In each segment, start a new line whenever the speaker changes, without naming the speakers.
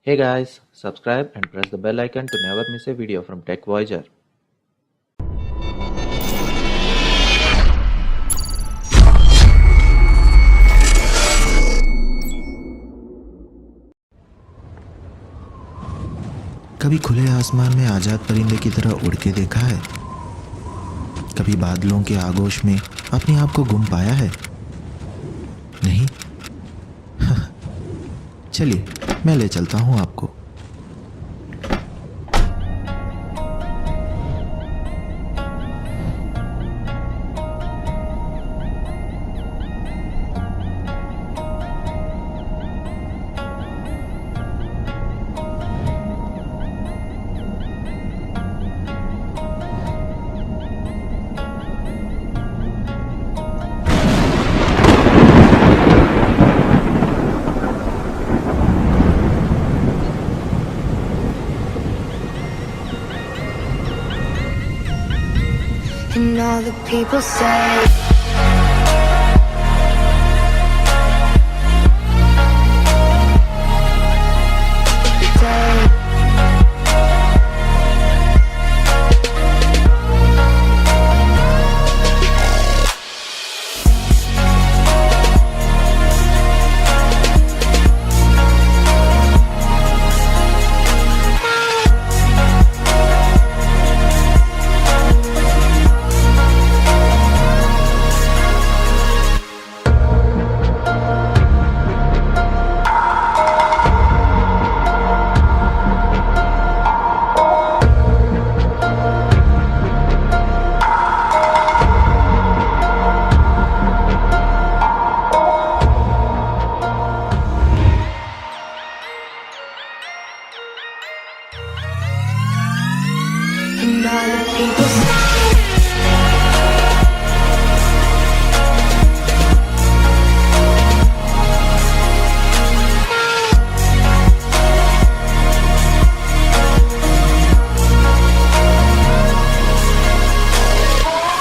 Hey guys, subscribe and press the bell icon to never miss a video from Tech Voyager.
कभी खुले आसमान में आजाद परिंदे की तरह उड़ के देखा है? कभी बादलों के आगोश में अपने आप को गुम पाया है? नहीं? चलिए मैं ले चलता हूँ आपको।
And all the people say and all the people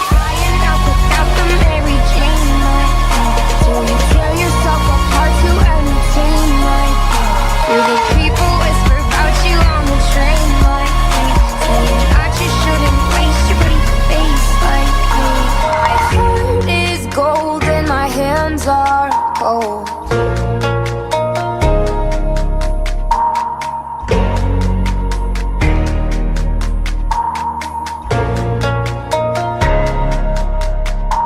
flying out without the Mary Jane light. So you tear yourself apart to entertain life. Hear the people whisper about you on the train like me, saying I just shouldn't waste your pretty face like me. My heart is gold and my hands are cold.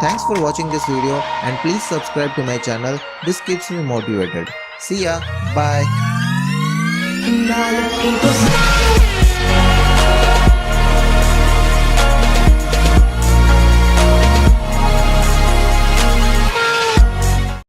Thanks for watching this video and please subscribe to my channel. This keeps me motivated. See ya. Bye.
And all the people